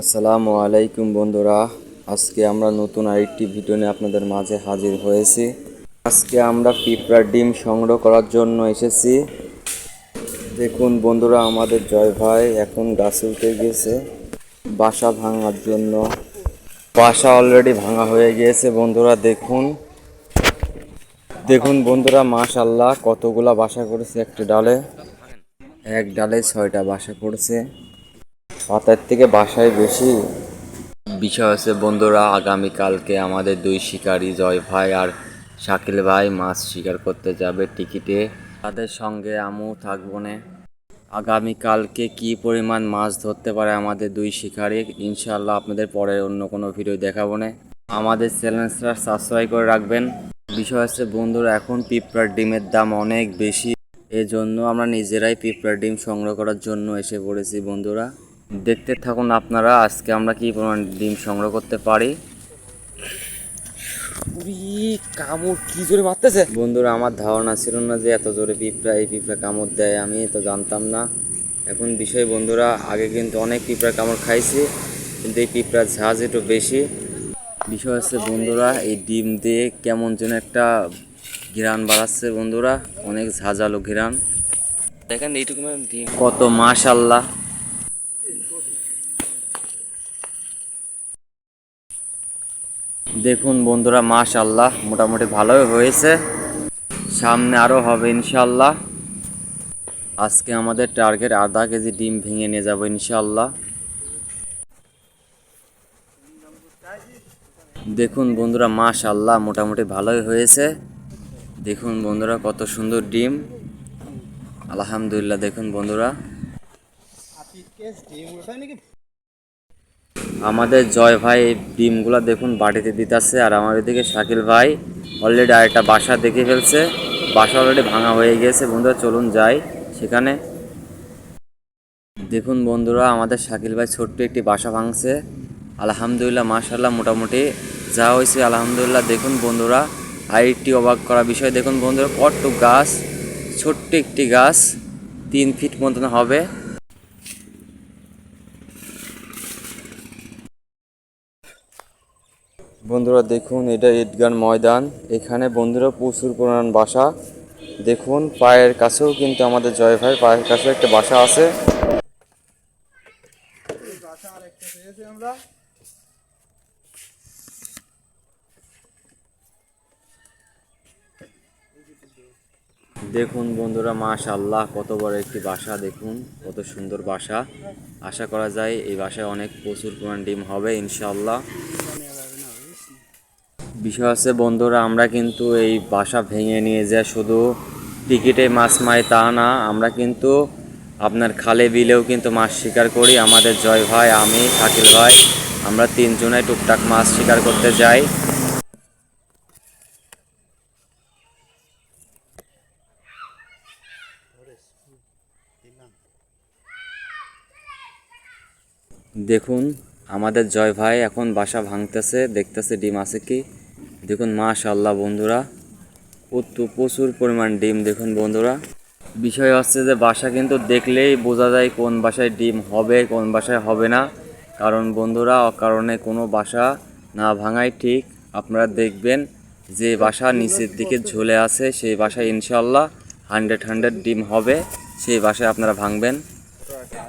আসসালামু আলাইকুম বন্ধুরা। আজকে আমরা নতুন আরেকটি ভিডিও নিয়ে আপনাদের মাঝে হাজির হয়েছি। আজকে আমরা পিঁপড়ার ডিম সংগ্রহ করার জন্য এসেছি। দেখুন বন্ধুরা, আমাদের জয় ভাই এখন গাছে উঠে গেছে বাসা ভাঙার জন্য। বাসা অলরেডি ভাঙা হয়ে গিয়েছে বন্ধুরা। দেখুন দেখুন বন্ধুরা, মাশাআল্লাহ কতগুলা বাসা করেছে একটা ডালে। এক ডালে 6টা বাসা করেছে। পাতার থেকে বাসায় বেশি। বিষয় আছে বন্ধুরা, আগামীকালকে আমাদের দুই শিকারী জয় ভাই আর শাকিল ভাই মাছ শিকার করতে যাবে টিকিটে। তাদের সঙ্গে আমিও থাকবো না। আগামীকালকে কি পরিমাণ মাছ ধরতে পারে আমাদের দুই শিকারী, ইনশাআল্লাহ আপনাদের পরে অন্য কোনো ভিডিও দেখাবো না। আমাদের চ্যানেলটা সাবস্ক্রাইব করে রাখবেন। বিষয় আছে বন্ধুরা, এখন পিঁপড়ার ডিমের দাম অনেক বেশি, এজন্য আমরা নিজেরাই পিঁপড়ার ডিম সংগ্রহ করার জন্য এসে পড়েছি বন্ধুরা। দেখতে থাকুন আপনারা আজকে আমরা কি পরিমাণ ডিম সংগ্রহ করতে পারি। কামড় কি জোরে মারতেছে বন্ধুরা, আমার ধারণা ছিল না যে এত জোরে এই পিঁপড়া কামড় দেয়, আমি তো জানতাম না। এখন বিষয় বন্ধুরা, আগে কিন্তু অনেক পিঁপড়া কামড় খাইছি, কিন্তু এই পিঁপড়ার ঝাঁজ একটু বেশি। বিষয় আছে বন্ধুরা, এই ডিম দিয়ে কেমন যেন একটা ঘ্রাণ বাড়াচ্ছে বন্ধুরা, অনেক ঝাঁঝালো ঘ্রাণ। দেখেন এইটুকু ডিম কত, মাশাআল্লাহ। দেখুন বন্ধুরা, মাশাআল্লাহ মোটামুটি ভালোই হয়েছে, সামনে আরও হবে ইনশাআল্লাহ। আজকে আমাদের টার্গেট আধা কেজি ডিম ভেঙে নিয়ে যাবো ইনশাআল্লাহ। দেখুন বন্ধুরা, মাশাআল্লাহ মোটামুটি ভালোই হয়েছে। দেখুন বন্ধুরা কত সুন্দর ডিম, আলহামদুলিল্লাহ। দেখুন বন্ধুরা, আমাদের জয় ভাই এই ডিমগুলো দেখুন বাটিতে দিতেছে, আর আমার এদিকে শাকিল ভাই অলরেডি আরেকটা বাসা দেখে ফেলছে। বাসা অলরেডি ভাঙা হয়ে গেছে বন্ধুরা, চলুন যাই সেখানে। দেখুন বন্ধুরা, আমাদের শাকিল ভাই ছোট্ট একটি বাসা ভাঙছে, আলহামদুলিল্লাহ মাশাআল্লাহ মোটামুটি যা হয়েছে আলহামদুলিল্লাহ। দেখুন বন্ধুরা, আর একটি অবাক করা বিষয় দেখুন বন্ধুরা, কত গাছ, ছোট্ট একটি গাছ 3 ফিট মতন হবে। বন্ধুরা দেখুন, এটা ঈদগাহ ময়দান, এখানে বন্ধুরা প্রচুর পরিমাণ বাসা। দেখুন পায়ের কাছেও কিন্তু আমাদের জয় ভাই পায়ের কাছেও একটা বাসা আছে। দেখুন বন্ধুরা, মাশাআল্লাহ কত বড় একটি বাসা, দেখুন কত সুন্দর বাসা। আশা করা যায় এই বাসায় অনেক প্রচুর পরিমাণ ডিম হবে ইনশাআল্লাহ। বিষয় আছে বন্ধুরা, আমরা কিন্তু এই বাসা ভেঙে নিয়ে যায় শুধু টিকিটে মাছ মারি তা না, আমরা কিন্তু আপনার খালে বিলেও কিন্তু মাছ শিকার করি। আমাদের জয় ভাই, আমি, শাকিল ভাই, আমরা 3 জনাই টুকটাক মাছ শিকার করতে যাই। দেখুন আমাদের জয় ভাই এখন বাসা ভাঙতেছে, দেখতেছে ডিম আছে কি। দেখুন মাশাআল্লাহ বন্ধুরা, প্রচুর পরিমাণ ডিম। দেখুন বন্ধুরা, বিষয় হচ্ছে যে বাসা কিন্তু দেখলেই বোঝা যায় কোন বাসায় ডিম হবে কোন বাসায় হবে না। কারণ বন্ধুরা, অকারণে কোনো বাসা না ভাঙাই ঠিক। আপনারা দেখবেন যে বাসা নিচের দিকে ঝুলে আছে সেই বাসায় ইনশাআল্লাহ 100 ডিম হবে, সেই বাসায় আপনারা ভাঙবেন।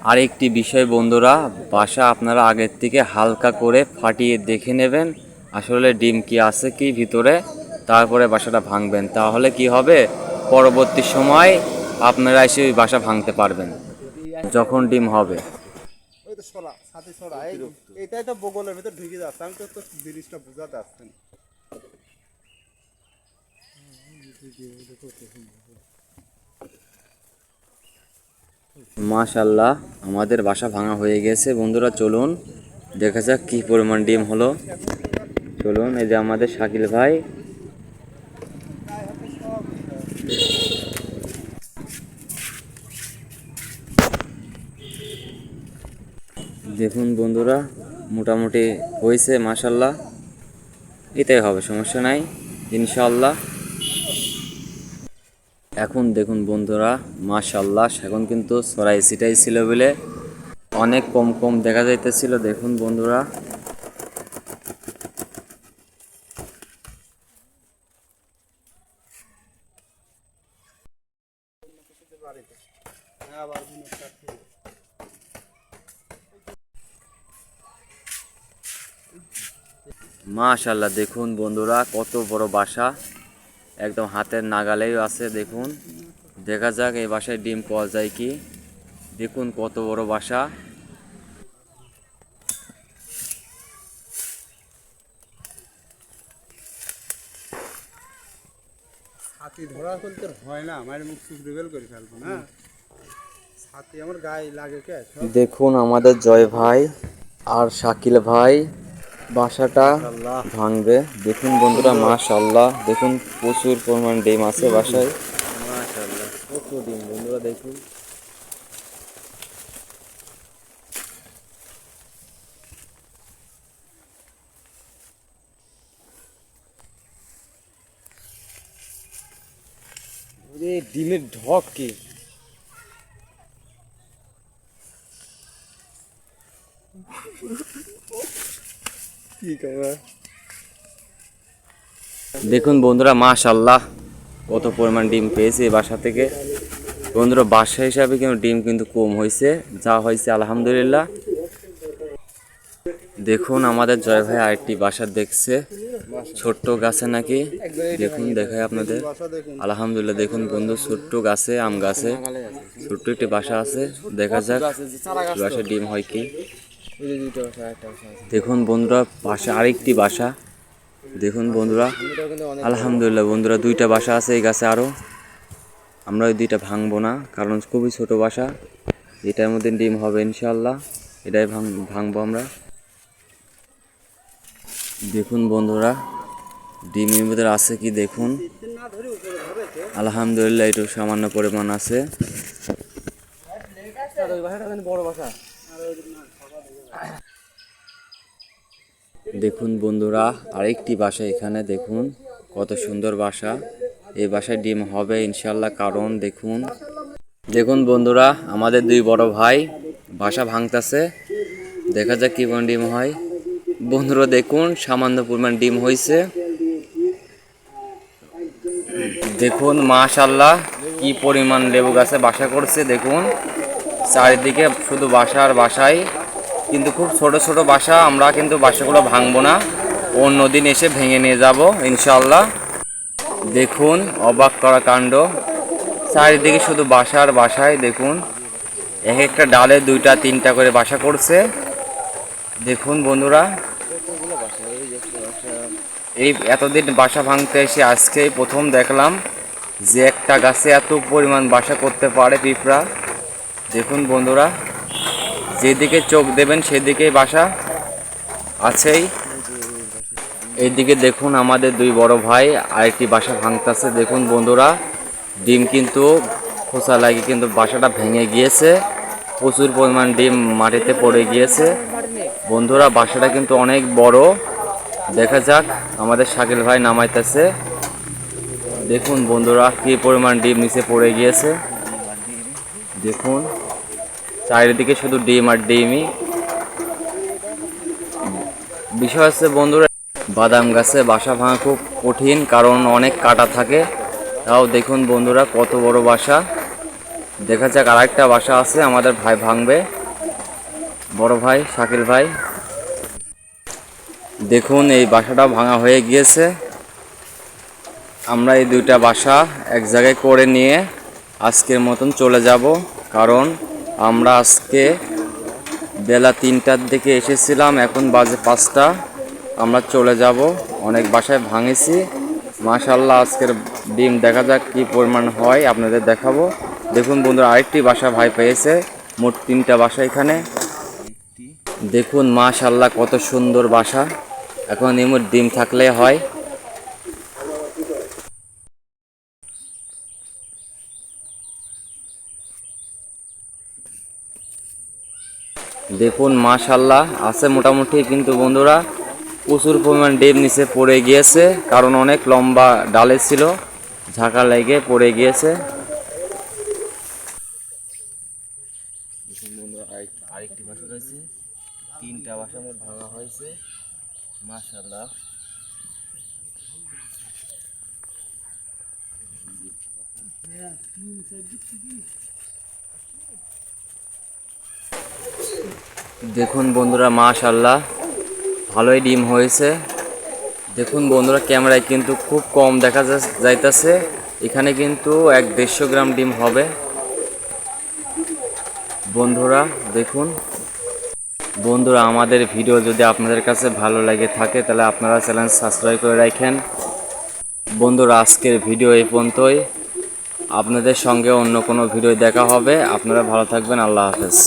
আরেকটি বিষয় বন্ধুরা, বাসা আপনারা আগের থেকে হালকা করে ফাটিয়ে দেখে নেবেন আসলে ডিম কি আছে কি ভিতরে, তারপরে বাসাটা ভাঙবেন। তাহলে কি হবে, পরবর্তী সময় আপনারা এসে ওই বাসা ভাঙতে পারবেন যখন ডিম হবে। এটাই তো বগলের ভিতর ঢুকে যাচ্ছে, আমি তো জিনিসটা বুঝাতে আসছি না। মাশাআল্লাহ আমাদের বাসা ভাঙা হয়ে গেছে বন্ধুরা, চলুন দেখা যাক কী পরিমাণ ডিম হলো। চলুন, এই যে আমাদের শাকিল ভাই। দেখুন বন্ধুরা, মোটামুটি হয়েছে মাশাআল্লাহ, এটাই হবে, সমস্যা নাই ইনশাআল্লাহ। এখন দেখুন বন্ধুরা, মাশাআল্লাহ এখন কিন্তু ছড়াই ছিটাই ছিল বলে অনেক কম কম দেখা যাইতেছিল, দেখুন বন্ধুরা। মাশাআল্লাহ, দেখুন বন্ধুরা কত বড় বাসা, একদম হাতের নাগালেই আছে। দেখুন, দেখা যাক এই বাসায় ডিম পাওয়া যায় কি। দেখুন কত বড় বাসা। ছাতি ধরা করতে হয় না, আমার মুখ সুখ রিভেল করে ফেলবো না। ছাতি আমার গায়ে লাগে কে সব। দেখুন আমাদের জয় ভাই আর শাকিল ভাই বাসাটা ভাঙবে। দেখুন বন্ধুরা, মাশাআল্লাহ, দেখুন প্রচুর পরিমাণ ডিম আছে বাসায়। মাশাআল্লাহ, কত ডিম বন্ধুরা, দেখুন। ডিমের ঢক কি! দেখুন বন্ধুরা, মাশাআল্লাহ, কত পরিমাণ ডিম পেয়েছে এই বাসা থেকে। বন্ধুরা, বাসা হিসাবে কিন্তু ডিম কিন্তু কম হয়েছে, যা হয়েছে আলহামদুলিল্লাহ। দেখুন আমাদের জয় ভাই আরেকটি বাসা দেখছে, ছোট্ট গাছে নাকি। দেখুন, দেখায় আপনাদের। আলহামদুলিল্লাহ, দেখুন বন্ধু, ছোট্ট গাছে, আম গাছে ছোট্ট একটি বাসা আছে। দেখা যাক বাসা ডিম হয় কি। দেখুন বন্ধুরা, পাশে আরেকটি বাসা। দেখুন বন্ধুরা, আলহামদুলিল্লাহ বন্ধুরা, দুইটা বাসা আছে এই গাছে আরো। আমরা ওই দুইটা ভাঙবো না, কারণ খুবই ছোট বাসা। এটার মধ্যে ডিম হবে ইনশাআল্লাহ, এটাই ভাঙবো আমরা। দেখুন বন্ধুরা, ডিমের মধ্যে আছে কি দেখুন। আলহামদুলিল্লাহ, একটু সামান্য পরিমাণ আছে। দেখুন বন্ধুরা, আরেকটি বাসা এখানে। দেখুন কত সুন্দর বাসা। এই বাসায় ডিম হবে ইনশাআল্লাহ, কারণ দেখুন। দেখুন বন্ধুরা, আমাদের দুই বড় ভাই বাসা ভাঙতেছে। দেখা যাক কি পরিমাণ ডিম হয়। বন্ধুরা দেখুন, সামান্য পরিমাণ ডিম হয়েছে। দেখুন মাশাআল্লাহ, কি পরিমাণ লেবু গাছে বাসা করছে। দেখুন চারিদিকে শুধু বাসা আর বাসাই, কিন্তু খুব ছোট ছোট বাসা। আমরা কিন্তু বাসাগুলো ভাঙবো না, অন্য দিন এসে ভেঙে নিয়ে যাব ইনশাআল্লাহ। দেখুন অবাক করা কাণ্ড, চারিদিকে শুধু বাসা আর বাসাই। দেখুন এক একটা ডালে দুইটা তিনটা করে বাসা করছে। দেখুন বন্ধুরা, এই এতদিন বাসা ভাঙতে এসে আজকেই প্রথম দেখলাম যে একটা গাছে এত পরিমাণ বাসা করতে পারে পিঁপড়া। দেখুন বন্ধুরা, যেদিকে চোখ দেবেন সেদিকেই বাসা আছেই। এইদিকে দেখুন আমাদের দুই বড় ভাই আরেকটি বাসা ভাঙতেছে। দেখুন বন্ধুরা, ডিম কিন্তু খোসা লাগে, কিন্তু বাসাটা ভেঙে গিয়েছে। প্রচুর পরিমাণ ডিম মাটিতে পড়ে গিয়েছে। বন্ধুরা, বাসাটা কিন্তু অনেক বড়। দেখা যাক, আমাদের শাকিল ভাই নামাইতেছে। দেখুন বন্ধুরা, কি পরিমাণ ডিম নিচে পড়ে গিয়েছে। দেখুন চারিদিকে শুধু ডিম আর ডিমই। বিষয় হচ্ছে বন্ধুরা, বাদাম গাছে বাসা ভাঙা খুব কঠিন, কারণ অনেক কাটা থাকে। তাও দেখুন বন্ধুরা, কত বড় বাসা। দেখা যাক, আরেকটা বাসা আছে আমাদের ভাই ভাঙবে, বড় ভাই শাকিল ভাই। দেখুন এই বাসাটা ভাঙা হয়ে গিয়েছে। আমরা এই দুইটা বাসা এক জায়গায় করে নিয়ে আজকের মতন চলে যাব, কারণ আমরা আজকে বেলা 3টার দিকে এসেছিলাম, এখন বাজে 5টা। আমরা চলে যাব, অনেক বাসায় ভাঙেছি। মাশাআল্লাহ, আজকের ডিম দেখা যাক কি পরিমাণ হয়, আপনাদের দেখাবো। দেখুন বন্ধুরা, আরেকটি বাসা ভাই পেয়েছে, মোট 3টা বাসা এখানে। দেখুন মাশাআল্লাহ, কত সুন্দর বাসা। এখন এমন ডিম থাকলে হয়। দেখুন মাশাআল্লাহ, আছে মোটামুটি, কিন্তু বন্ধুরা প্রচুর পরিমাণ ডিম নিচে পড়ে গিয়েছে, কারণ অনেক লম্বা ডালে ছিল, ঝাঁকা লেগে পড়ে গিয়েছে। আরেকটি বাসা রয়েছে, 3টা বাসা মোট ভাঙা হয়েছে। মাশাআল্লাহ। দেখুন বন্ধুরা, মাশাআল্লাহ ভালোই ডিম হয়েছে। দেখুন বন্ধুরা, ক্যামেরায় কিন্তু খুব কম দেখা যাইতেছে, এখানে কিন্তু 150 গ্রাম ডিম হবে বন্ধুরা। দেখুন বন্ধুরা, আমাদের ভিডিও যদি আপনাদের কাছে ভালো লাগে থাকে তাহলে আপনারা চ্যানেল সাবস্ক্রাইব করে রাখেন বন্ধুরা। আজকের ভিডিও এই পর্যন্তই, আপনাদের সঙ্গে অন্য কোনো ভিডিও দেখা হবে। আপনারা ভালো থাকবেন, আল্লাহ হাফেজ।